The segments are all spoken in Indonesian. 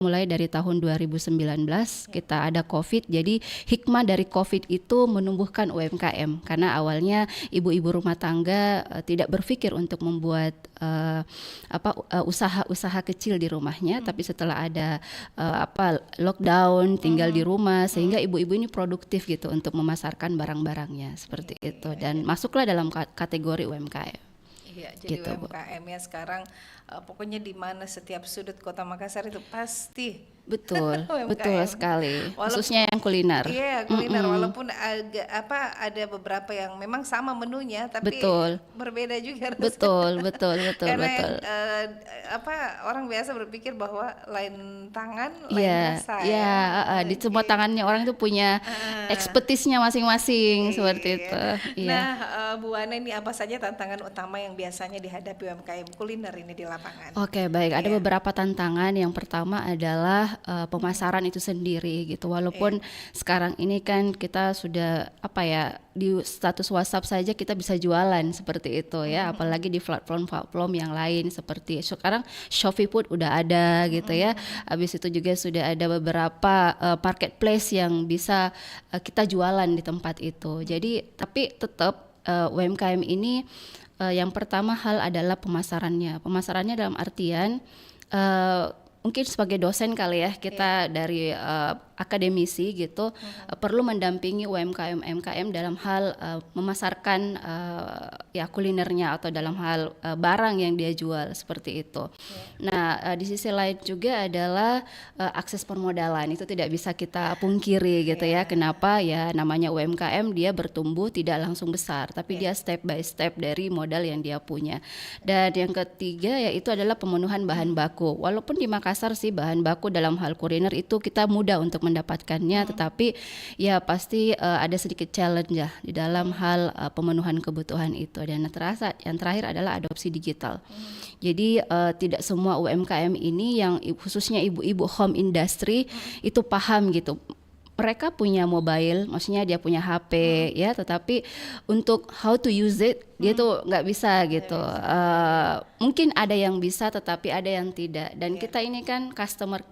mulai dari tahun 2019 kita ada COVID. Jadi hikmah dari COVID itu menumbuhkan UMKM karena awalnya ibu-ibu rumah tangga tidak berpikir untuk membuat usaha-usaha kecil di rumahnya, tapi setelah ada lockdown tinggal di rumah sehingga ibu-ibu ini produktif gitu untuk memasarkan barang-barangnya seperti itu dan masuklah dalam kategori UMKM. Iya, jadi Gitu, Bu. UMKM ya sekarang pokoknya di mana setiap sudut Kota Makassar itu pasti Betul, betul UMKM. sekali. Walaupun Khususnya yang kuliner. iya kuliner, walaupun agak ada beberapa yang memang sama menunya tapi Betul. berbeda juga rasanya. Betul. Karena yang, Betul. orang biasa berpikir bahwa lain tangan lain Iya, rasa iya, di semua tangannya orang itu punya ekspertisnya masing-masing seperti Iya. itu. Iya. Nah, Bu Wana, ini apa saja tantangan utama yang biasanya dihadapi UMKM kuliner ini di lapangan? Oke, baik. Ada Iya. beberapa tantangan. Yang pertama adalah pemasaran itu sendiri gitu. Walaupun sekarang ini kan kita sudah di status WhatsApp saja kita bisa jualan seperti itu ya. Apalagi di platform-platform yang lain seperti sekarang Shopee Food udah ada gitu ya. Habis itu juga sudah ada beberapa marketplace yang bisa kita jualan di tempat itu. Jadi tapi tetap UMKM ini yang pertama hal adalah pemasarannya. Pemasarannya dalam artian mungkin sebagai dosen kali ya kita dari akademisi gitu perlu mendampingi UMKM dalam hal memasarkan kulinernya atau dalam hal barang yang dia jual seperti itu. Nah, di sisi lain juga adalah akses permodalan itu tidak bisa kita pungkiri gitu ya. Kenapa? Ya namanya UMKM dia bertumbuh tidak langsung besar, tapi dia step by step dari modal yang dia punya. Dan yang ketiga yaitu adalah pemenuhan bahan baku. Walaupun di Makassar sih bahan baku dalam hal kuliner itu kita mudah untuk mendapatkannya, tetapi ya pasti ada sedikit challenge ya di dalam hal pemenuhan kebutuhan itu. Dan yang terakhir adalah adopsi digital. Jadi tidak semua UMKM ini yang khususnya ibu-ibu home industry itu paham gitu. Mereka punya mobile, maksudnya dia punya HP ya, tetapi untuk how to use it dia tuh nggak bisa gitu. Mungkin ada yang bisa, tetapi ada yang tidak. Dan kita ini kan customer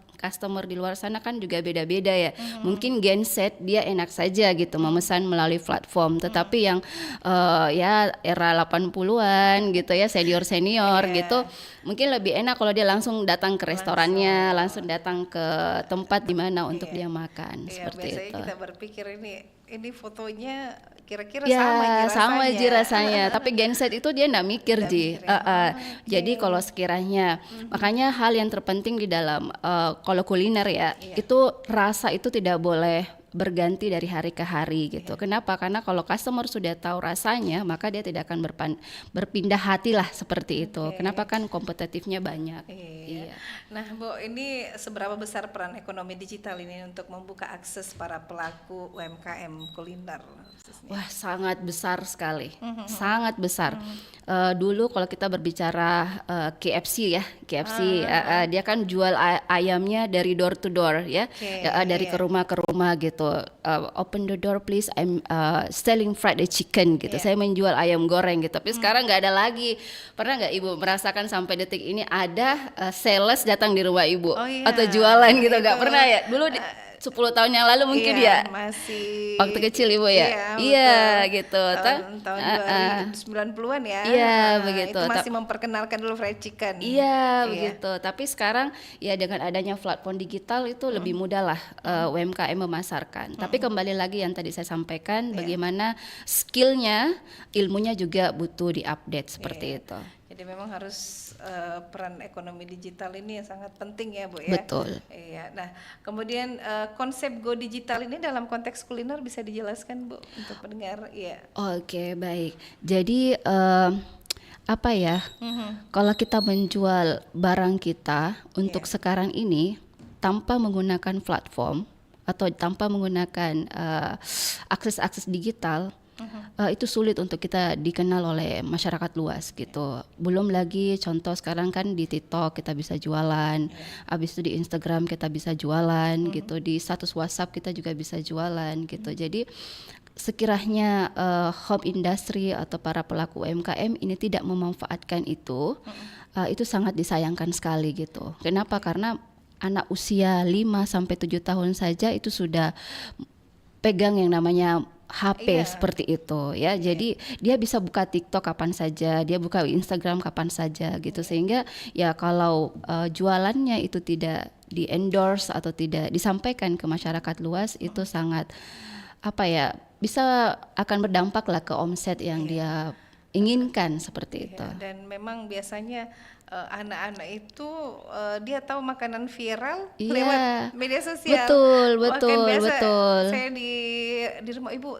di luar sana kan juga beda-beda ya. Mungkin Gen Z dia enak saja gitu memesan melalui platform, tetapi yang ya era 80-an gitu ya, senior gitu, mungkin lebih enak kalau dia langsung datang ke restorannya, langsung datang ke tempat di mana untuk dia makan seperti biasanya itu. kita berpikir ini fotonya kira-kira Ya, sama Ji rasanya. Tapi Gen Z itu dia enggak mikir, Ji. Jadi kalau sekiranya, makanya hal yang terpenting di dalam kalau kuliner ya, itu rasa itu tidak boleh berganti dari hari ke hari gitu. Kenapa? Karena kalau customer sudah tahu rasanya, maka dia tidak akan berpindah hati lah seperti itu. Kenapa? Kan kompetitifnya banyak. Iya. Nah, Bu, ini seberapa besar peran ekonomi digital ini untuk membuka akses para pelaku UMKM kuliner? Wah, sangat besar sekali, sangat besar. Dulu kalau kita berbicara KFC ya, dia kan jual ayamnya dari door to door ya, dari ke rumah gitu. Open the door please, I'm selling fried chicken gitu. Saya menjual ayam goreng gitu. Tapi sekarang nggak ada lagi. Pernah nggak Ibu merasakan sampai detik ini ada sales datang di rumah Ibu atau jualan gitu? Nggak pernah ya? Dulu 10 tahun yang lalu mungkin ya. Masih waktu kecil Ibu ya. Iya gitu. Tahun 90-an ya. Iya begitu. Itu masih memperkenalkan dulu fried chicken. Iya begitu. Tapi sekarang ya dengan adanya platform digital itu lebih mudah lah UMKM memasarkan. Tapi kembali lagi yang tadi saya sampaikan, bagaimana skillnya, ilmunya juga butuh diupdate seperti itu. Jadi memang harus peran ekonomi digital ini yang sangat penting ya, Bu ya. Betul. Iya. Nah, kemudian konsep go digital ini dalam konteks kuliner bisa dijelaskan, Bu, untuk pendengar? Iya. Oke, baik. Jadi kalau kita menjual barang kita untuk sekarang ini tanpa menggunakan platform atau tanpa menggunakan akses digital, itu sulit untuk kita dikenal oleh masyarakat luas gitu. Belum lagi contoh sekarang kan di TikTok kita bisa jualan, habis itu di Instagram kita bisa jualan gitu, di status WhatsApp kita juga bisa jualan gitu. Jadi sekiranya home industry atau para pelaku UMKM ini tidak memanfaatkan itu sangat disayangkan sekali gitu. Kenapa? Karena anak usia 5 sampai 7 tahun saja itu sudah pegang yang namanya HP Iya, seperti itu ya. Jadi dia bisa buka TikTok kapan saja, dia buka Instagram kapan saja gitu. Sehingga ya kalau jualannya itu tidak di endorse atau tidak disampaikan ke masyarakat luas, itu sangat apa ya, bisa akan berdampak lah ke omset yang dia inginkan seperti itu. iya. Dan memang biasanya anak-anak itu dia tahu makanan viral lewat Iya, media sosial. betul, Bahkan betul, biasa betul. saya di rumah ibu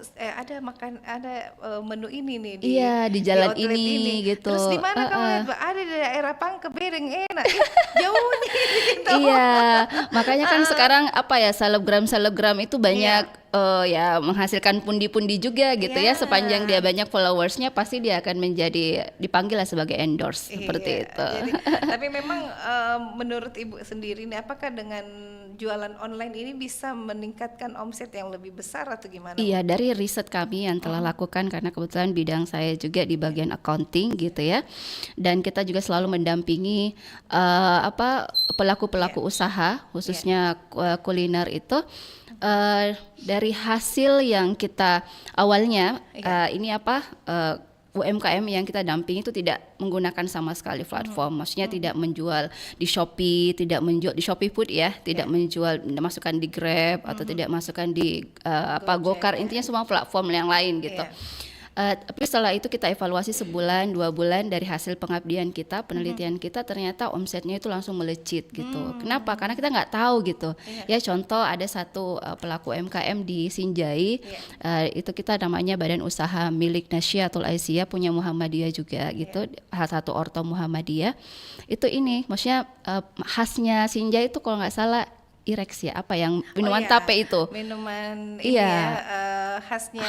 ada menu ini nih Iya, di di jalan outlet ini gitu. Terus di mana kamu Heeh. lihat? Ada di daerah Pangkep enak. Ih, jauh nih gitu. Iya, makanya kan sekarang apa ya, selebgram itu banyak ya menghasilkan pundi-pundi juga gitu ya. Iya. Sepanjang dia banyak followersnya, pasti dia akan menjadi dipanggil lah sebagai endorse seperti Iya, itu. tapi memang menurut Ibu sendiri nih, apakah dengan jualan online ini bisa meningkatkan omset yang lebih besar atau gimana, Bu? Iya, dari riset kami yang telah lakukan, karena kebetulan bidang saya juga di bagian accounting gitu ya. Dan kita juga selalu mendampingi pelaku-pelaku usaha khususnya kuliner itu, dari hasil yang kita awalnya ini UMKM yang kita dampingi itu tidak menggunakan sama sekali platform, maksudnya tidak menjual di Shopee, tidak menjual di Shopee Food ya, tidak menjual, masukkan di Grab atau tidak masukkan di Gokar, intinya semua platform yang lain gitu. Tapi setelah itu kita evaluasi sebulan 2 bulan dari hasil pengabdian kita, penelitian kita, ternyata omsetnya itu langsung melejit gitu. Kenapa? Karena kita nggak tahu gitu. Ya contoh ada satu pelaku UMKM di Sinjai, itu kita namanya Badan Usaha Milik Nasyiatul Aisyah, punya Muhammadiyah juga gitu, satu orto Muhammadiyah. Itu ini, maksudnya khasnya Sinjai itu kalau nggak salah Irex ya, apa yang minuman tape itu. Minuman ini Iya.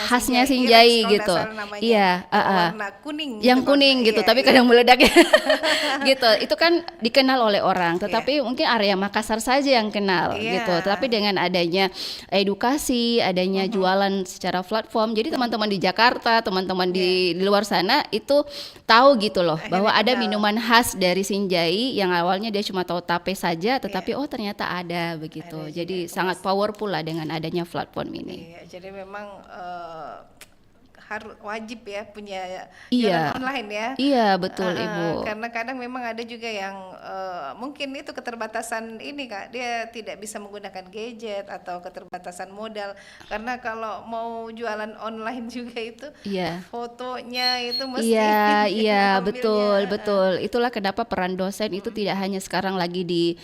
khasnya Sinjai Irex kalau gitu. nggak salah namanya. Iya, Warna kuning yang gitu, kuning Bang. gitu, Iya, tapi iya. kadang meledak ya. Gitu. Itu kan dikenal oleh orang, tetapi mungkin area Makassar saja yang kenal Iya. gitu. Tapi dengan adanya edukasi, adanya jualan secara platform, jadi teman-teman di Jakarta, teman-teman di luar sana itu tahu gitu loh, Akhirnya bahwa ada kenal. minuman khas dari Sinjai yang awalnya dia cuma tahu tape saja, tetapi oh ternyata ada begitu. Jadi sangat powerful lah dengan adanya platform ini. Iya, jadi memang harus wajib ya punya Iya. jualan online ya. Iya, betul Ibu. Karena kadang memang ada juga yang mungkin itu keterbatasan ini Kak, dia tidak bisa menggunakan gadget atau keterbatasan modal. Karena kalau mau jualan online juga itu Iya. fotonya itu mesti Iya, ambilnya. betul. Itulah kenapa peran dosen itu tidak hanya sekarang lagi di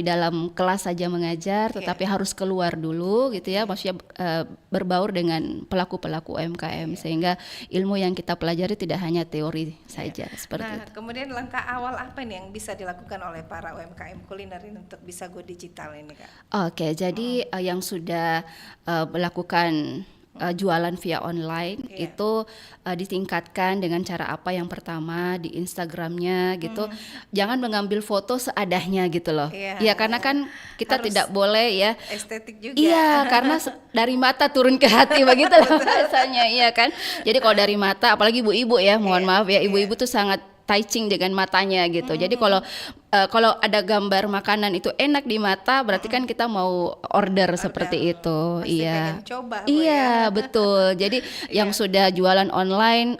dalam kelas saja mengajar, tetapi harus keluar dulu gitu ya. Maksudnya berbaur dengan pelaku-pelaku UMKM, sehingga ilmu yang kita pelajari tidak hanya teori saja seperti Nah, itu. kemudian langkah awal apa nih yang bisa dilakukan oleh para UMKM kuliner ini untuk bisa go digital ini Kak? Oke, jadi yang sudah melakukan jualan via online itu ditingkatkan dengan cara apa? Yang pertama di Instagramnya gitu, jangan mengambil foto seadanya gitu loh. Iya. Iya, karena kan kita Harus tidak boleh ya. Estetik juga. Iya, karena dari mata turun ke hati begitu loh bahasanya, iya kan. Jadi kalau dari mata, apalagi ibu-ibu ya, mohon maaf ya, ibu-ibu tuh sangat touching dengan matanya gitu. Jadi kalau ada gambar makanan itu enak di mata, berarti kan kita mau order seperti itu. Pasti Iya. pengen coba, Bu, Iya, ya. betul. Jadi yang sudah jualan online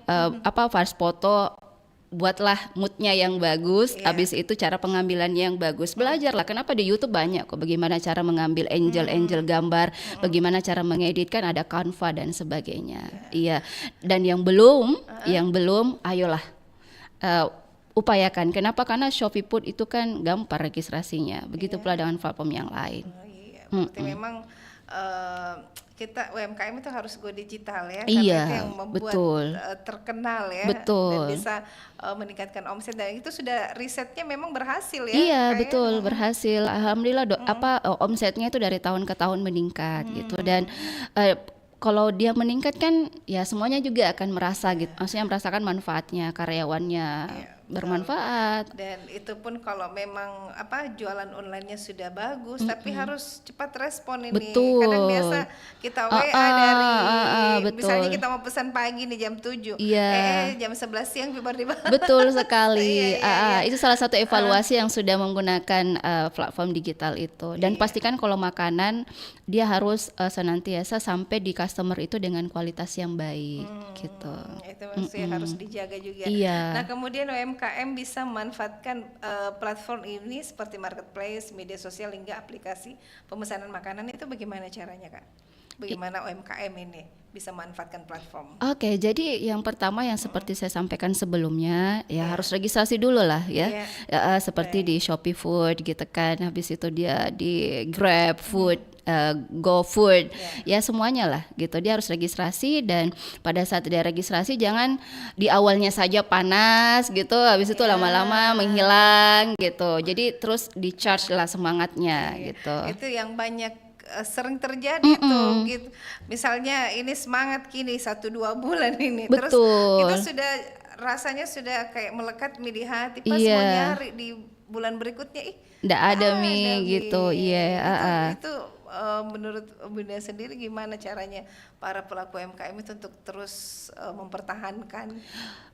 fast foto, buatlah moodnya yang bagus, habis itu cara pengambilannya yang bagus. Belajarlah, kenapa di YouTube banyak kok bagaimana cara mengambil angel gambar, bagaimana cara mengeditkan, ada Canva dan sebagainya. Iya. Dan yang belum, ayolah upayakan. Kenapa? Karena Shopee Food itu kan gampang registrasinya. Begitu pula dengan platform yang lain. Oh, iya, berarti memang kita UMKM itu harus go digital ya, Iya, karena itu yang membuat betul. Terkenal ya, Betul. dan bisa meningkatkan omset, dan itu sudah risetnya memang berhasil ya. Iya, Kak, ya? betul, berhasil. Alhamdulillah omsetnya itu dari tahun ke tahun meningkat gitu. Dan kalau dia meningkat kan ya semuanya juga akan merasa gitu. Maksudnya merasakan manfaatnya, karyawannya, bermanfaat. Dan itu pun kalau memang jualan online-nya sudah bagus, tapi harus cepat respon ini. Kadang biasa Betul. kita Ah, WA dari ah, ah, ah, misalnya betul. kita mau pesan pagi nih jam 7, Iya. jam 11 siang baru dibalas. Betul Iya, sekali. iya, iya. Itu salah satu evaluasi yang sudah menggunakan platform digital itu. Dan Iya. pastikan kalau makanan dia harus senantiasa sampai di customer itu dengan kualitas yang baik gitu. Itu masih harus dijaga juga. Nah, Iya. kemudian UMKM bisa memanfaatkan platform ini seperti marketplace, media sosial hingga aplikasi pemesanan makanan itu bagaimana caranya, Kak? Bagaimana UMKM ini bisa memanfaatkan platform? Oke, jadi yang pertama yang seperti saya sampaikan sebelumnya, ya harus registrasi dulu lah ya. Iya. Seperti di Shopee Food gitu kan, habis itu dia di Grab Food, GoFood, ya semuanya lah gitu. Dia harus registrasi dan pada saat dia registrasi jangan di awalnya saja panas gitu, habis itu lama-lama menghilang gitu. Jadi terus di charge lah semangatnya gitu. Itu yang banyak sering terjadi tuh gitu. Misalnya ini semangat kini 1-2 bulan ini, terus Betul. kita sudah rasanya sudah kayak melekat di hati, pas mau Iya. nyari di bulan berikutnya Nggak ada mie gitu, iya. itu menurut Bunda sendiri gimana caranya para pelaku UMKM itu untuk terus mempertahankan?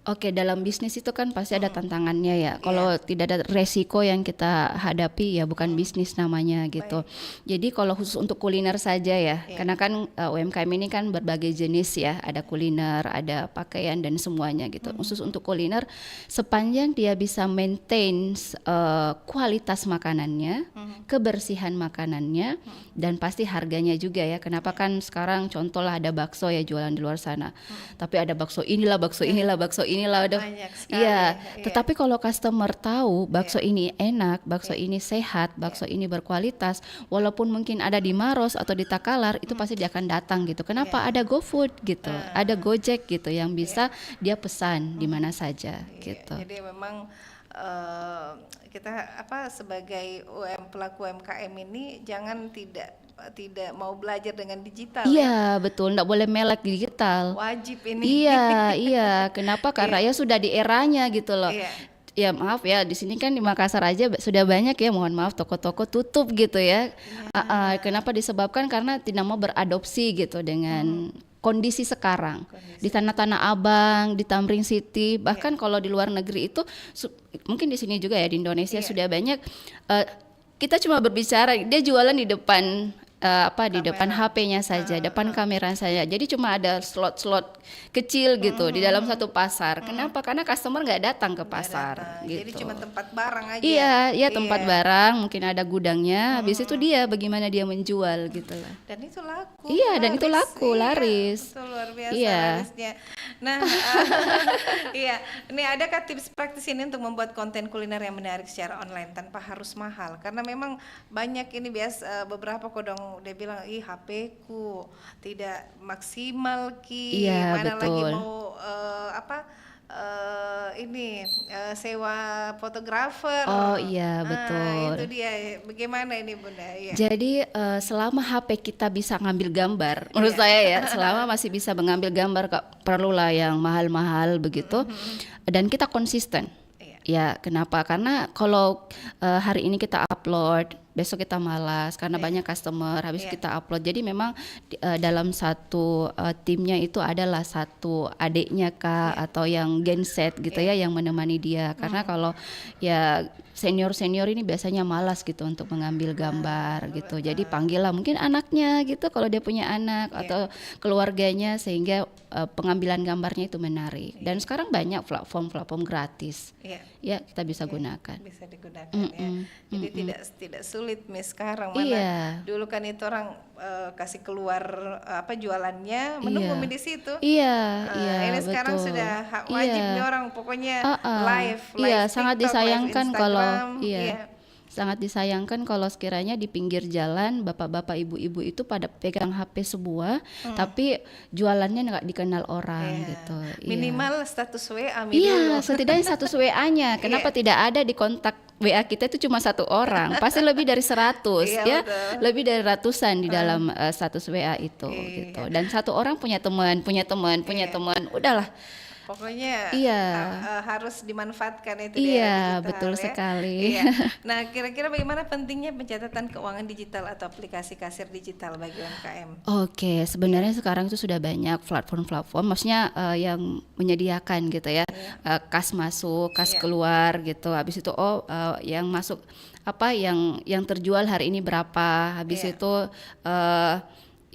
Oke, dalam bisnis itu kan pasti ada tantangannya ya. Kalau tidak ada resiko yang kita hadapi ya bukan bisnis namanya gitu. Jadi kalau khusus untuk kuliner saja ya, karena kan UMKM ini kan berbagai jenis ya, ada kuliner, ada pakaian dan semuanya gitu. Khusus untuk kuliner, sepanjang dia bisa maintain kualitas makanannya, kebersihan makanannya, dan pasti harganya juga ya. Kenapa kan sekarang contoh lah ada bakso ya jualan di luar sana, tapi ada bakso inilah, bakso inilah, bakso inilah, udah. Banyak sekali. Iya, tetapi kalau customer tahu bakso ini enak, bakso ini sehat, bakso ini berkualitas, walaupun mungkin ada di Maros atau di Takalar, itu pasti dia akan datang gitu. Kenapa? Ada GoFood gitu, ada Gojek gitu yang bisa dia pesan di mana saja gitu. Jadi memang kita sebagai pelaku UMKM ini jangan tidak mau belajar dengan digital ya. Iya, betul, nggak boleh melek digital. Wajib ini. Iya. Kenapa? Karena ya sudah di eranya gitu loh. Iya. Ya maaf ya, di sini kan di Makassar aja sudah banyak ya, mohon maaf toko-toko tutup gitu ya. Kenapa disebabkan? Karena tidak mau beradopsi gitu dengan kondisi sekarang. Di Tanah Abang, di Tamrin City, bahkan kalau di luar negeri itu mungkin di sini juga ya di Indonesia sudah banyak. Kita cuma berbicara, dia jualan di depan di depan HP-nya saja, depan kamera saja. Jadi cuma ada slot-slot kecil gitu di dalam satu pasar. Kenapa? Karena customer nggak datang ke pasar gitu. Jadi cuma tempat barang aja. Iya, tempat barang, mungkin ada gudangnya. Habis itu dia bagaimana dia menjual gitu lah. Dan itu laku. Iya, dan itu laku, laris. Itu luar biasa Iya. larisnya. Nah, iya, ini adakah tips praktis ini untuk membuat konten kuliner yang menarik secara online tanpa harus mahal? Karena memang banyak ini beberapa kodong dia bilang, HP ku tidak maksimal Iya, mana lagi betul. mau sewa fotografer. Oh iya, betul. Itu dia. Bagaimana ini Bunda? Iya. Jadi selama HP kita bisa ngambil gambar, menurut saya ya, selama masih bisa mengambil gambar, gak perlulah yang mahal-mahal begitu, dan kita konsisten. Ya, kenapa? Karena kalau hari ini kita upload, besok kita malas karena banyak customer, habis kita upload. Jadi memang dalam satu timnya itu adalah satu adiknya Kak atau yang genset gitu ya yang menemani dia. Karena kalau ya senior ini biasanya malas gitu untuk mengambil gambar gitu. Jadi panggillah mungkin anaknya gitu kalau dia punya anak atau keluarganya sehingga pengambilan gambarnya itu menarik. Dan sekarang banyak platform gratis. Ya, kita bisa gunakan. Bisa digunakan ya. Jadi tidak sulit sekarang mana dulu kan itu orang kasih keluar jualannya menunggu di situ. Ini Betul. sekarang sudah wajib nih orang pokoknya live sangat TikTok, disayangkan live kalau Instagram, sangat disayangkan kalau sekiranya di pinggir jalan bapak-bapak ibu-ibu itu pada pegang HP semua, tapi jualannya nggak dikenal orang gitu. Minimal status WA Iya, setidaknya status WA-nya. Kenapa tidak ada di kontak WA kita itu cuma satu orang? Pasti lebih dari 100 ya, betul. lebih dari ratusan di dalam status WA itu gitu. Dan satu orang punya teman, udahlah. Pokoknya Iya. harus dimanfaatkan itu di Iya, era digital betul ya. sekali. Iya. Nah, kira-kira bagaimana pentingnya pencatatan keuangan digital atau aplikasi kasir digital bagi UMKM? Oke, sebenarnya sekarang itu sudah banyak platform-platform, maksudnya yang menyediakan gitu ya, kas masuk, kas Iya. keluar gitu. Habis itu yang masuk apa yang terjual hari ini berapa, habis Iya. itu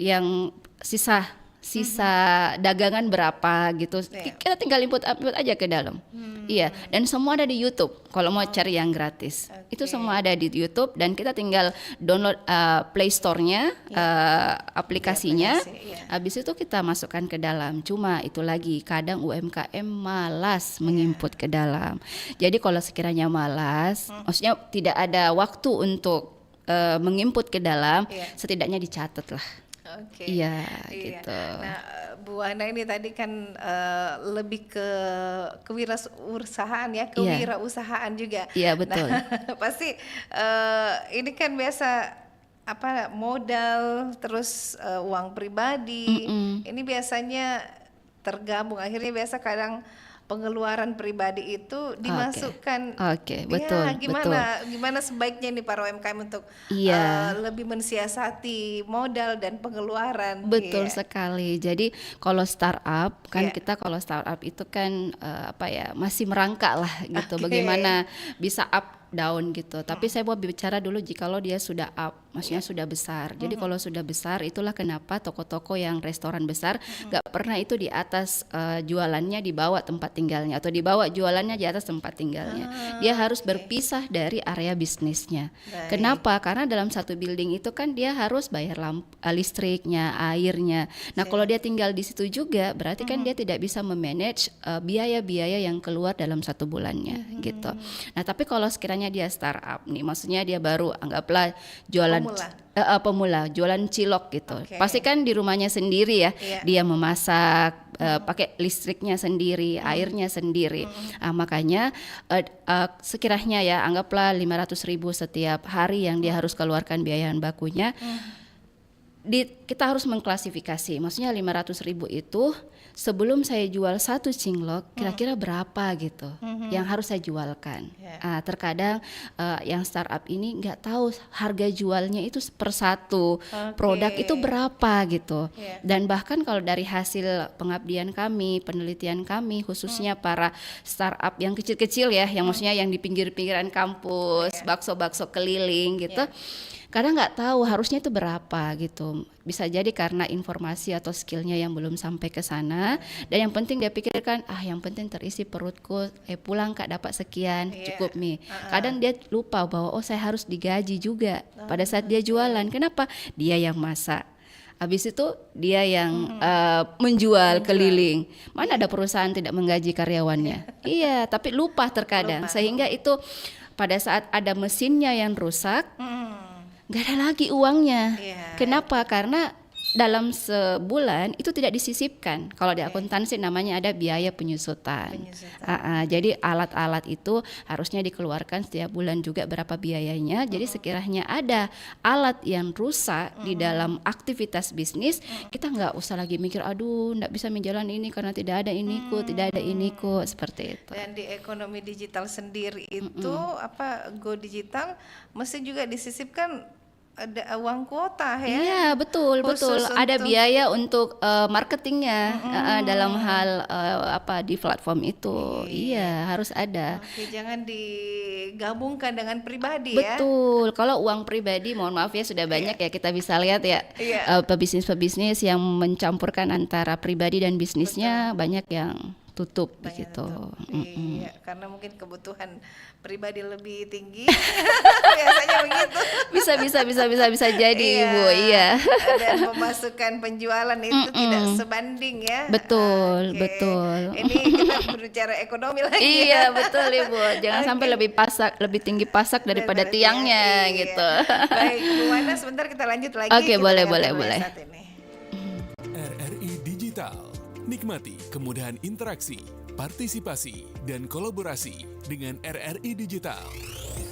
yang sisa dagangan berapa gitu. Iya. Kita tinggal input aja ke dalam. Iya, dan semua ada di YouTube. Kalau mau cari yang gratis, itu Oke. semua ada di YouTube dan kita tinggal download Play Store-nya, aplikasinya. Aplikasi, iya. Habis itu kita masukkan ke dalam. Cuma itu lagi, kadang UMKM malas menginput ke dalam. Jadi kalau sekiranya malas, maksudnya tidak ada waktu untuk menginput ke dalam, Iya. setidaknya dicatat lah. Oke. Iya, Iya. gitu. Nah, Bu Ana ini tadi kan lebih ke kewirausahaan ya, kewirausahaan juga. Iya, betul. Nah, pasti ini kan biasa apa modal terus uang pribadi. Ini biasanya tergabung. Akhirnya biasa kadang pengeluaran pribadi itu dimasukkan. Oke, betul, Ya, gimana sebaiknya nih para UMKM untuk Iya. lebih mensiasati modal dan pengeluaran. Betul Iya. sekali. Jadi kalau startup kan Iya. kita kalau startup itu kan masih merangkak lah gitu. Oke. Bagaimana bisa up down gitu. Tapi saya mau bicara dulu jikalau dia sudah up, maksudnya sudah besar. Jadi kalau sudah besar itulah kenapa toko-toko yang restoran besar gak pernah itu di atas jualannya di bawah tempat tinggalnya atau dibawa jualannya di atas tempat tinggalnya. Dia harus berpisah dari area bisnisnya. Baik. Kenapa? Karena dalam satu building itu kan dia harus bayar listriknya, airnya. Nah, kalau dia tinggal di situ juga, berarti kan dia tidak bisa memanage biaya-biaya yang keluar dalam satu bulannya, gitu. Nah, tapi kalau sekiranya dia startup nih, maksudnya dia baru anggaplah jualan pemula, jualan cilok gitu. Oke. Pasti kan di rumahnya sendiri ya, Iya. dia memasak, pakai listriknya sendiri, airnya sendiri. Makanya sekiranya ya anggaplah 500.000 setiap hari yang dia harus keluarkan biaya bakunya. Kita harus mengklasifikasi, maksudnya 500.000 itu sebelum saya jual satu cinglok kira-kira berapa gitu yang harus saya jualkan. Yeah. Terkadang yang startup ini nggak tahu harga jualnya itu per satu produk itu berapa gitu. Yeah. Dan bahkan kalau dari hasil pengabdian kami, penelitian kami khususnya para startup yang kecil-kecil ya, yang maksudnya yang di pinggir-pinggiran kampus, bakso-bakso keliling gitu. Kadang nggak tahu harusnya itu berapa gitu. Bisa jadi karena informasi atau skillnya yang belum sampai ke sana. Dan yang penting dia pikirkan, yang penting terisi perutku, pulang Kak dapat sekian, cukup nih. Kadang dia lupa bahwa saya harus digaji juga pada saat dia jualan. Kenapa? Dia yang masak. Habis itu dia yang menjual keliling. Mana ada perusahaan tidak menggaji karyawannya? Iya, tapi lupa terkadang. Sehingga itu pada saat ada mesinnya yang rusak, nggak ada lagi uangnya. Kenapa? Karena dalam sebulan itu tidak disisipkan. Kalau di akuntansi namanya ada biaya penyusutan. Jadi alat-alat itu harusnya dikeluarkan setiap bulan juga berapa biayanya. Jadi sekiranya ada alat yang rusak di dalam aktivitas bisnis, kita nggak usah lagi mikir, aduh nggak bisa menjalan ini karena tidak ada iniku, tidak ada iniku, seperti itu. Dan di ekonomi digital sendiri itu Go Digital mesti juga disisipkan ada uang kuota ya. Iya, betul. Ada biaya untuk marketingnya dalam hal di platform itu. Iya, harus ada. Oke, jangan digabungkan dengan pribadi ya. Betul. Kalau uang pribadi, mohon maaf ya sudah banyak ya kita bisa lihat ya. Pebisnis-pebisnis yang mencampurkan antara pribadi dan bisnisnya banyak yang tutup begitu. Iya, karena mungkin kebutuhan pribadi lebih tinggi. Biasanya begitu. Bisa jadi Ibu. Iya. Dan pemasukan penjualan itu tidak sebanding ya. Betul. Ini kita berbicara ekonomi lagi. Iya, betul Ibu. Jangan sampai lebih tinggi pasak daripada tiangnya gitu. Baik, Bu Ana, sebentar kita lanjut lagi. Oke, boleh. Saat ini. RRI Digital. Nikmati kemudahan interaksi partisipasi, dan kolaborasi dengan RRI Digital.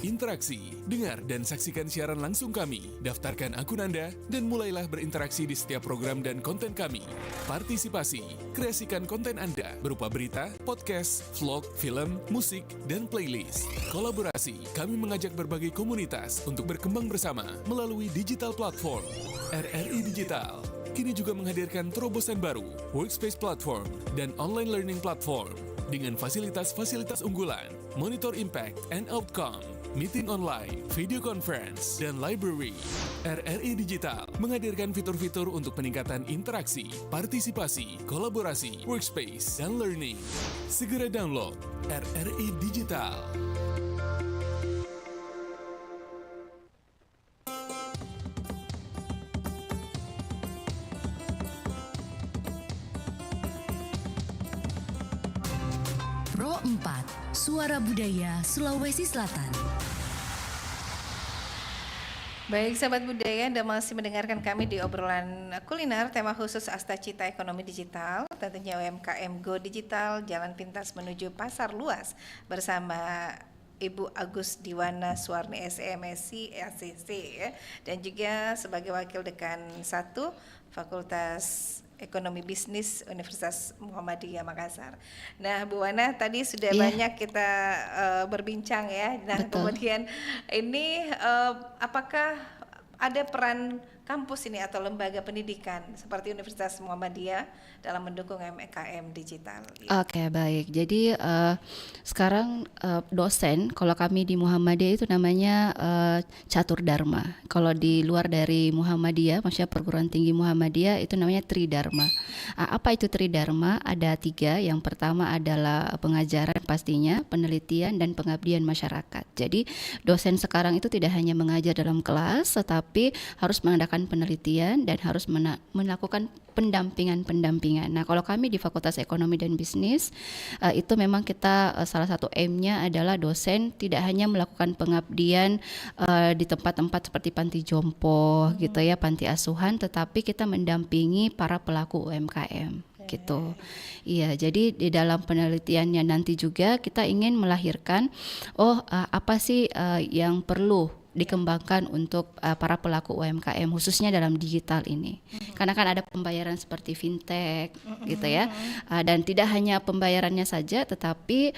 Interaksi, dengar dan saksikan siaran langsung kami, daftarkan akun Anda, dan mulailah berinteraksi di setiap program dan konten kami. Partisipasi, kreasikan konten Anda berupa berita, podcast, vlog, film, musik, dan playlist. Kolaborasi, kami mengajak berbagai komunitas untuk berkembang bersama melalui digital platform. RRI Digital kini juga menghadirkan terobosan baru, workspace platform, dan online learning platform dengan fasilitas-fasilitas unggulan, monitor impact and outcome, meeting online, video conference, dan library. RRI Digital menghadirkan fitur-fitur untuk peningkatan interaksi, partisipasi, kolaborasi, workspace, dan learning. Segera download RRI Digital. Pro 4, Suara Budaya Sulawesi Selatan. Baik sahabat budaya, Anda masih mendengarkan kami di obrolan kuliner tema khusus Astacita Ekonomi Digital, tentunya UMKM Go Digital, Jalan Pintas menuju Pasar Luas bersama Ibu Agus Diwana Suwarni SMSI ACC ya, dan juga sebagai Wakil Dekan 1 Fakultas Ekonomi Bisnis Universitas Muhammadiyah Makassar. Nah, Bu Wana tadi sudah banyak kita berbincang ya. Nah, Betul. kemudian ini apakah ada peran kampus ini atau lembaga pendidikan seperti Universitas Muhammadiyah dalam mendukung UMKM digital? Oke, baik. Jadi sekarang dosen, kalau kami di Muhammadiyah itu namanya Catur Dharma. Kalau di luar dari Muhammadiyah, maksudnya perguruan tinggi Muhammadiyah itu namanya Tridharma. Apa itu Tridharma? Ada 3. Yang pertama adalah pengajaran pastinya, penelitian dan pengabdian masyarakat. Jadi dosen sekarang itu tidak hanya mengajar dalam kelas, tetapi harus mengadakan penelitian dan harus melakukan pendampingan. Nah, kalau kami di Fakultas Ekonomi dan Bisnis itu memang kita salah satu aim-nya adalah dosen tidak hanya melakukan pengabdian di tempat-tempat seperti panti jompo gitu ya, panti asuhan, tetapi kita mendampingi para pelaku UMKM gitu. Iya, jadi di dalam penelitiannya nanti juga kita ingin melahirkan apa sih yang perlu dikembangkan untuk para pelaku UMKM khususnya dalam digital ini. Karena kan ada pembayaran seperti fintech gitu ya. Dan tidak hanya pembayarannya saja, tetapi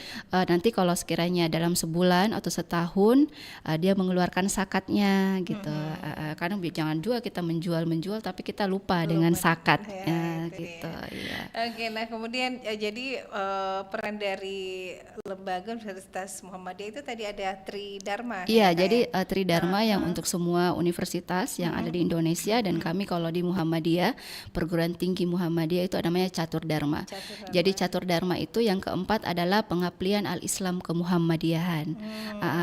nanti kalau sekiranya dalam sebulan atau setahun dia mengeluarkan zakatnya gitu. Karena jangan juga kita menjual tapi kita lupa dengan zakatnya gitu ya. Oke, nah kemudian jadi peran dari lembaga Universitas Muhammadiyah itu tadi ada Tridharma. Iya, jadi Tridharma yang untuk semua universitas yang ada di Indonesia, dan kami kalau di Muhammadiyah, perguruan tinggi Muhammadiyah itu namanya Catur Dharma. Jadi Catur Dharma itu yang keempat adalah pengabdian al-Islam ke Muhammadiyahan.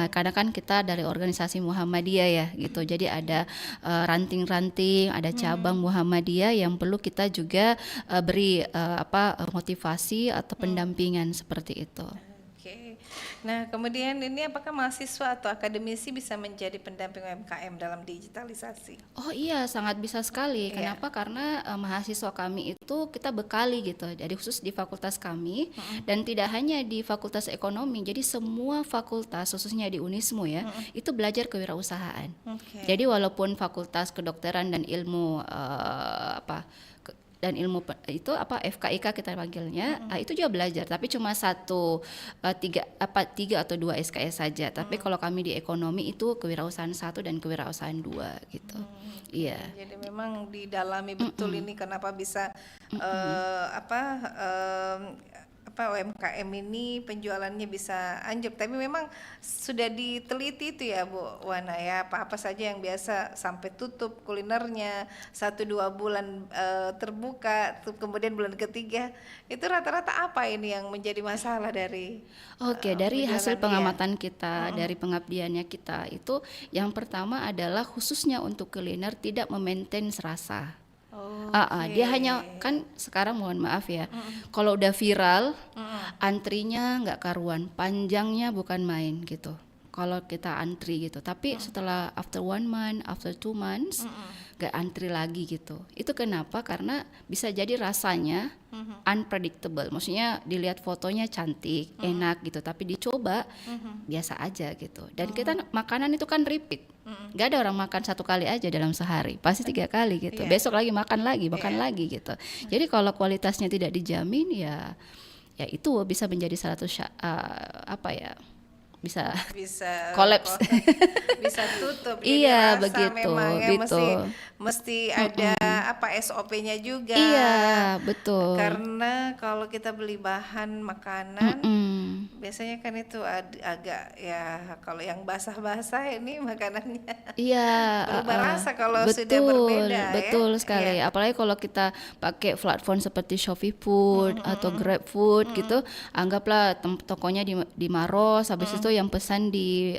Karena kan kita dari organisasi Muhammadiyah ya gitu. Jadi ada ranting-ranting, ada cabang Muhammadiyah yang perlu kita juga beri motivasi atau pendampingan seperti itu. Oke. Nah, kemudian ini apakah mahasiswa atau akademisi bisa menjadi pendamping UMKM dalam digitalisasi? Oh iya, sangat bisa sekali. Iya. Kenapa? Karena mahasiswa kami itu kita bekali gitu. Jadi khusus di fakultas kami dan tidak hanya di Fakultas Ekonomi. Jadi semua fakultas khususnya di Unismu ya, itu belajar kewirausahaan. Oke. Jadi walaupun Fakultas Kedokteran dan Ilmu itu FKIK kita panggilnya, itu juga belajar, tapi cuma tiga atau 2 SKS saja. Tapi kalau kami di ekonomi itu kewirausahaan 1 dan kewirausahaan 2 gitu. Iya. Jadi memang didalami betul ini kenapa bisa UMKM ini penjualannya bisa anjlok. Tapi memang sudah diteliti itu ya Bu Wana ya, apa saja yang biasa sampai tutup kulinernya 1-2 bulan terbuka, kemudian bulan ketiga itu rata-rata apa ini yang menjadi masalah dari Dari hasil penjualannya? pengamatan kita, dari pengabdiannya kita itu, yang pertama adalah khususnya untuk kuliner tidak memaintain rasa. Dia hanya kan sekarang mohon maaf ya, kalau udah viral antrinya nggak karuan, panjangnya bukan main gitu. kalau kita antri gitu. Tapi setelah after 1 month, after 2 months, gak antri lagi gitu. Itu kenapa? Karena bisa jadi rasanya unpredictable. Maksudnya dilihat fotonya cantik, enak gitu, tapi dicoba biasa aja gitu. Dan kita makanan itu kan repeat. Gak ada orang makan 1 kali aja dalam sehari, pasti 3 kali gitu. Besok lagi makan lagi gitu. Jadi kalau kualitasnya tidak dijamin ya itu bisa menjadi salah satu bisa kolaps. Bisa tutup. Iya, Jadi rasa begitu, memang ya gitu. mesti ada SOP-nya juga. Iya, betul. Karena kalau kita beli bahan makanan, biasanya kan itu agak ya, kalau yang basah-basah ini makanannya Iya, berubah rasa kalau betul, sudah berbeda betul ya. sekali. Iya. Apalagi kalau kita pakai platform seperti Shopee Food atau Grab Food gitu, anggaplah tokonya di Maros, habis itu yang pesan di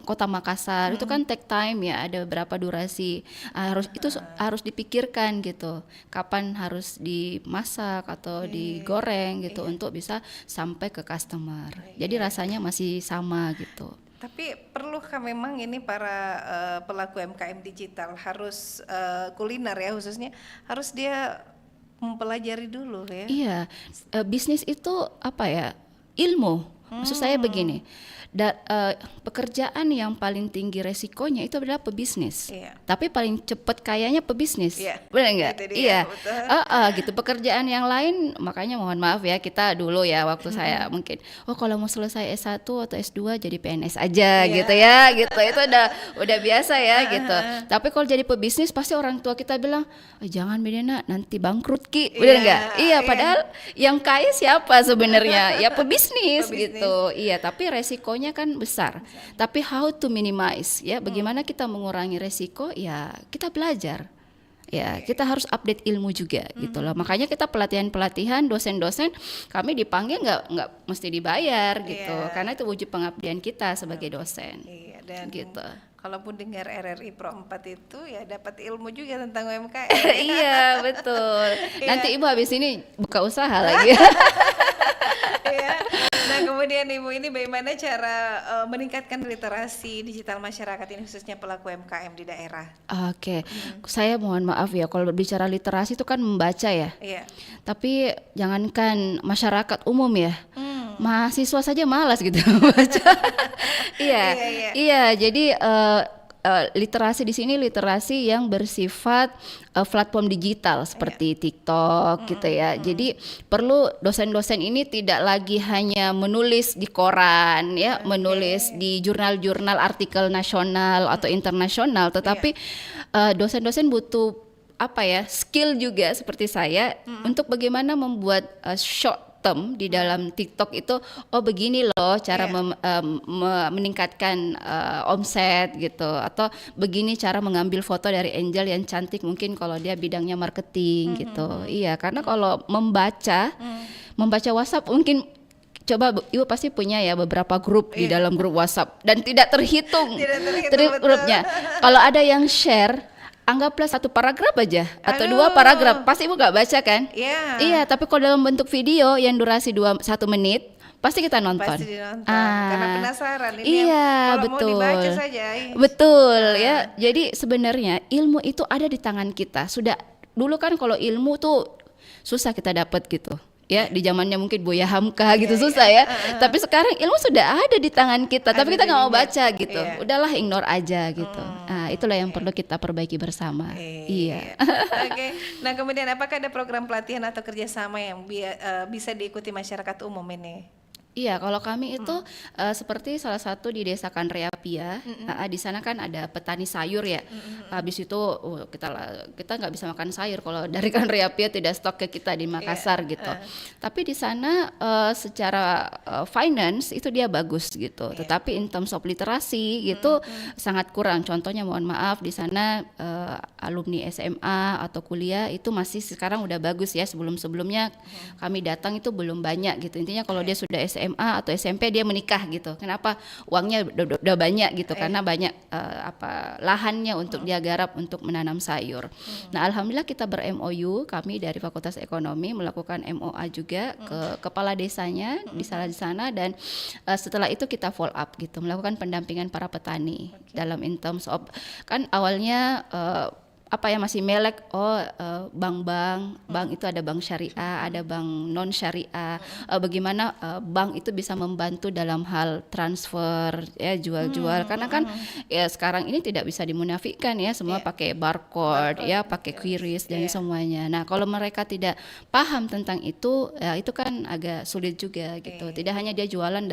Kota Makassar, itu kan take time ya, ada beberapa durasi. Harus dipikirkan gitu, kapan harus dimasak atau digoreng gitu untuk bisa sampai ke customer. Jadi rasanya masih sama gitu. Tapi perlukah memang ini para pelaku UMKM digital harus kuliner ya khususnya, harus dia mempelajari dulu ya? Iya, bisnis itu apa ya? Ilmu. Maksud saya begini, pekerjaan yang paling tinggi resikonya itu adalah pebisnis. Iya. Tapi paling cepat kayanya pebisnis. Iya. Benar nggak? Itu dia, Iya. betul. Gitu. Pekerjaan yang lain, makanya mohon maaf ya, kita dulu ya waktu saya mungkin, kalau mau selesai S1 atau S2 jadi PNS aja gitu ya, gitu. Itu udah biasa ya gitu. Tapi kalau jadi pebisnis pasti orang tua kita bilang, jangan Medena, nanti bangkrut Ki. Benar nggak? Iya, padahal yang kaya siapa sebenarnya? Ya pebisnis gitu. Iya, tapi resikonya kan besar. Tapi how to minimize ya, bagaimana kita mengurangi resiko ya, kita belajar. Ya, kita harus update ilmu juga gitu loh. Makanya kita pelatihan dosen-dosen kami dipanggil nggak mesti dibayar gitu. Karena itu wujud pengabdian kita sebagai dosen. Iya, dan gitu. kalaupun dengar RRI Pro 4 itu ya dapat ilmu juga tentang UMKM. Iya, betul. Nanti Ibu habis ini buka usaha lagi. Iya. Nah, kemudian Ibu, ini bagaimana cara meningkatkan literasi digital masyarakat ini khususnya pelaku UMKM di daerah? Oke. Saya mohon maaf ya kalau berbicara literasi itu kan membaca ya. Iya. Tapi jangankan masyarakat umum ya. Mahasiswa saja malas gitu baca. Iya, jadi literasi di sini literasi yang bersifat platform digital seperti TikTok gitu ya. Jadi perlu dosen-dosen ini tidak lagi hanya menulis di koran ya, menulis di jurnal-jurnal artikel nasional atau internasional, tetapi dosen-dosen butuh skill juga seperti saya untuk bagaimana membuat short term di dalam TikTok itu, begini loh cara meningkatkan omset gitu, atau begini cara mengambil foto dari angel yang cantik, mungkin kalau dia bidangnya marketing gitu. Iya, karena kalau membaca WhatsApp mungkin coba Ibu pasti punya ya beberapa grup di dalam grup WhatsApp dan tidak terhitung grupnya. Kalau ada yang share, anggaplah 1 paragraf aja atau 2 paragraf, pasti Ibu gak baca kan? Iya, tapi kalau dalam bentuk video yang durasi 1 menit, pasti kita nonton. Pasti dinonton, karena penasaran. Ini iya, kalau betul. mau dibaca saja. Betul ya. Jadi sebenarnya ilmu itu ada di tangan kita. Sudah dulu kan kalau ilmu tuh susah kita dapat gitu. Ya, di zamannya mungkin Buya Hamka gitu susah ya. Tapi sekarang ilmu sudah ada di tangan kita, tapi kita nggak mau baca gitu. Udahlah, ignore aja gitu. Itulah yang perlu kita perbaiki bersama. Iya. Oke. Nah, kemudian apakah ada program pelatihan atau kerjasama yang bisa diikuti masyarakat umum ini? Iya, kalau kami itu seperti salah satu di Desa Kanreapia, di sana kan ada petani sayur ya. Habis itu kita nggak bisa makan sayur kalau dari Kanreapia tidak stok ke kita di Makassar gitu. Tapi di sana secara finance itu dia bagus gitu. Tetapi in terms of literasi gitu sangat kurang. Contohnya mohon maaf di sana alumni SMA atau kuliah itu masih sekarang udah bagus ya. Sebelum-sebelumnya kami datang itu belum banyak gitu. Intinya kalau dia sudah SMA SMA atau SMP dia menikah gitu. Kenapa? Uangnya udah banyak gitu, karena banyak lahannya untuk dia garap untuk menanam sayur. Nah, alhamdulillah kita ber-MOU, kami dari Fakultas Ekonomi melakukan MOA juga ke kepala desanya di sana, dan setelah itu kita follow up gitu, melakukan pendampingan para petani dalam in terms of, kan awalnya masih melek bank itu ada bank syariah, ada bank non syariah, bagaimana bank itu bisa membantu dalam hal transfer ya, jual-jual, karena kan ya sekarang ini tidak bisa dimunafikan ya, semua pakai barcode ya, pakai QRIS dan semuanya. Nah, kalau mereka tidak paham tentang itu ya, itu kan agak sulit juga gitu. Tidak hanya dia jualan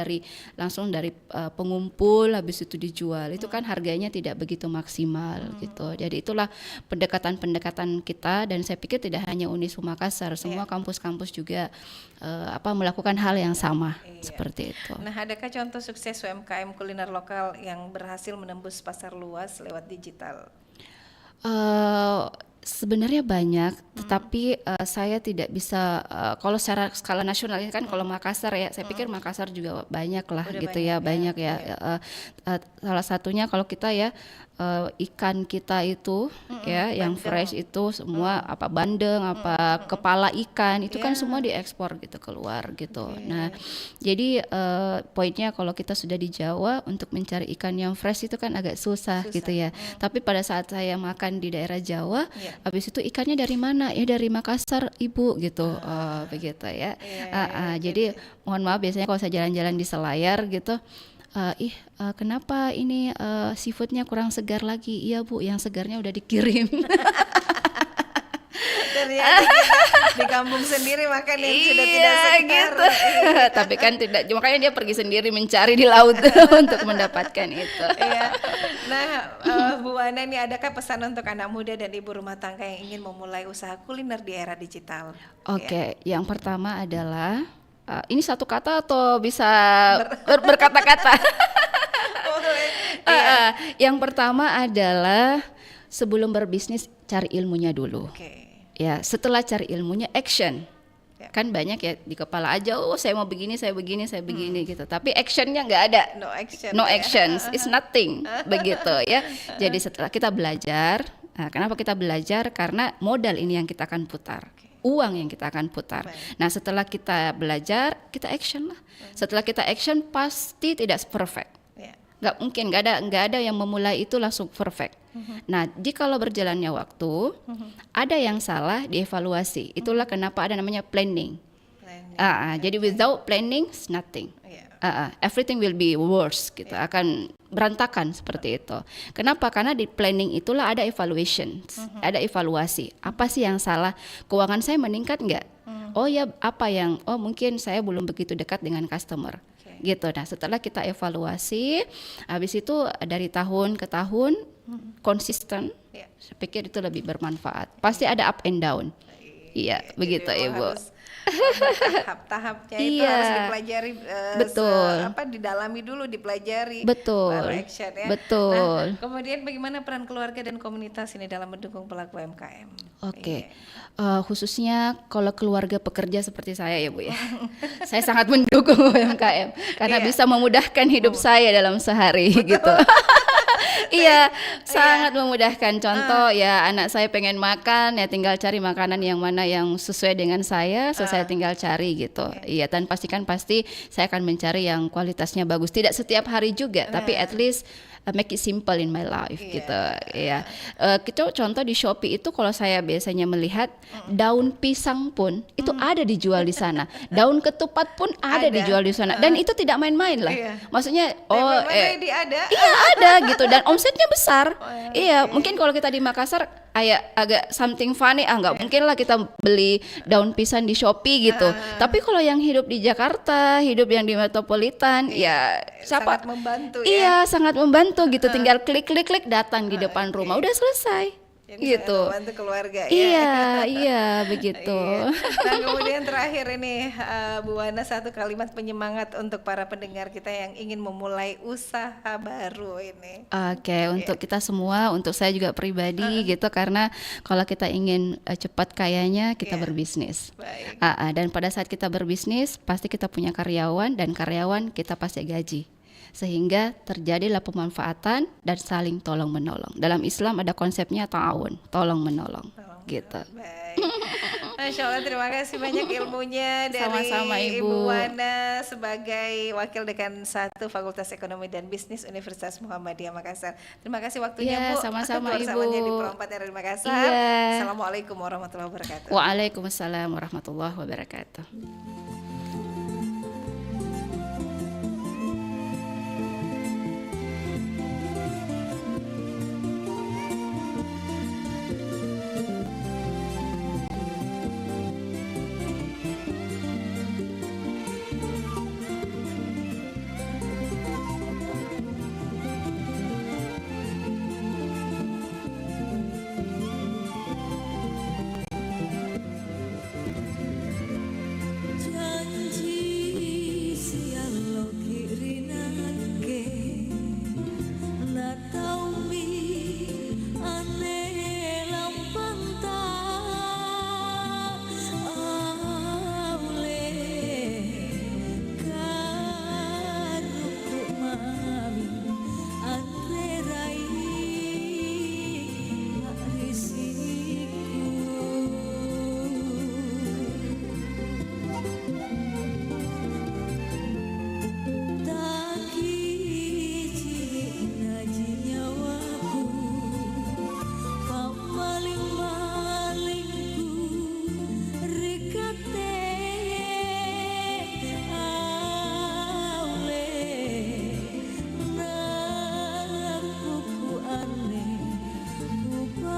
langsung dari pengumpul habis itu dijual, itu kan harganya tidak begitu maksimal gitu. Jadi itulah pendekatan kita, dan saya pikir tidak hanya Uniswa Makassar, semua kampus-kampus juga melakukan hal yang sama seperti itu. Nah, adakah contoh sukses UMKM kuliner lokal yang berhasil menembus pasar luas lewat digital? Sebenarnya banyak, tetapi saya tidak bisa kalau secara skala nasional ini kan, kalau Makassar ya, saya pikir Makassar juga banyak lah gitu ya, banyak ya. Salah satunya kalau kita ya ikan kita itu ya yang fresh itu semua bandeng, kepala ikan itu kan semua diekspor gitu keluar gitu. Nah, jadi poinnya kalau kita sudah di Jawa untuk mencari ikan yang fresh itu kan agak susah. Gitu ya. Tapi pada saat saya makan di daerah Jawa, habis itu ikannya dari mana? Ya dari Makassar, Ibu gitu. Begitu ya. Jadi mohon maaf, biasanya kalau saya jalan-jalan di Selayar gitu, kenapa ini seafoodnya kurang segar lagi? Iya Bu, yang segarnya udah dikirim. Ternyata di kampung sendiri makan yang sudah tidak segar gitu. Tapi kan tidak, makanya dia pergi sendiri mencari di laut untuk mendapatkan itu. Nah, Bu Wana, ini adakah pesan untuk anak muda dan ibu rumah tangga yang ingin memulai usaha kuliner di era digital? Oke, yang pertama adalah ini satu kata atau bisa berkata-kata? Yang pertama adalah sebelum berbisnis cari ilmunya dulu. Ya, setelah cari ilmunya action. Kan banyak ya di kepala aja, saya mau begini, saya begini gitu. Tapi actionnya nggak ada. No actions, it's nothing. Begitu ya. Jadi setelah kita belajar, kenapa kita belajar? Karena modal ini yang kita akan putar. Uang yang kita akan putar. Nah, setelah kita belajar, kita action lah. Setelah kita action pasti tidak perfect. Nggak mungkin, nggak ada yang memulai itu langsung perfect. Nah, jikalau berjalannya waktu, ada yang salah dievaluasi. Itulah kenapa ada namanya planning. Jadi without planning, nothing. Everything will be worse gitu, akan berantakan seperti itu. Kenapa? Karena di planning itulah ada evaluation, ada evaluasi. Apa sih yang salah? Keuangan saya meningkat nggak? Oh ya, mungkin saya belum begitu dekat dengan customer. Gitu. Nah, setelah kita evaluasi, habis itu dari tahun ke tahun konsisten, saya pikir itu lebih bermanfaat. Pasti ada up and down. Iya, begitu Ibu. Tahap-tahapnya itu harus dipelajari, didalami dulu, dipelajari, baru action ya. Nah, kemudian bagaimana peran keluarga dan komunitas ini dalam mendukung pelaku UMKM? Khususnya kalau keluarga pekerja seperti saya ya Bu ya, saya sangat mendukung UMKM karena bisa memudahkan hidup saya dalam sehari gitu. Iya, sangat memudahkan. Contoh ya, anak saya pengen makan ya tinggal cari makanan yang mana yang sesuai dengan saya, saya tinggal cari gitu. Iya, dan pasti saya akan mencari yang kualitasnya bagus. Tidak setiap hari juga, tapi at least make it simple in my life gitu. Iya. Kita contoh di Shopee itu kalau saya biasanya melihat daun pisang pun itu ada dijual di sana. Daun ketupat pun ada dijual di sana. Dan itu tidak main-main lah. Maksudnya ada gitu, dan omsetnya besar. Mungkin kalau kita di Makassar agak something funny, nggak mungkin lah kita beli daun pisang di Shopee gitu. Tapi kalau yang hidup di Jakarta, hidup yang di metropolitan, siapa? Sangat membantu sangat membantu gitu. Tinggal klik datang di depan rumah, udah selesai. Jadi sangat gitu. membantu keluarga ya. Iya, begitu. Iya. Nah kemudian terakhir ini Bu Wana, satu kalimat penyemangat untuk para pendengar kita yang ingin memulai usaha baru ini. Oke, untuk kita semua, untuk saya juga pribadi gitu, karena kalau kita ingin cepat kayanya, kita Iya. berbisnis. Baik. Dan pada saat kita berbisnis, pasti kita punya karyawan, dan karyawan kita pasti gaji. Sehingga terjadilah pemanfaatan dan saling tolong menolong. Dalam Islam ada konsepnya ta'awun, tolong menolong, gitu. Baik. Masya Allah, terima kasih banyak ilmunya dari Sama-sama, Ibu. Ibu Wana sebagai Wakil Dekan 1 Fakultas Ekonomi dan Bisnis Universitas Muhammadiyah Makassar. Terima kasih waktunya Iya, Bu. sama-sama, Bersamanya Ibu. di Pro 4 RRI Makassar. Iya. Assalamualaikum warahmatullahi wabarakatuh. Waalaikumsalam warahmatullahi wabarakatuh.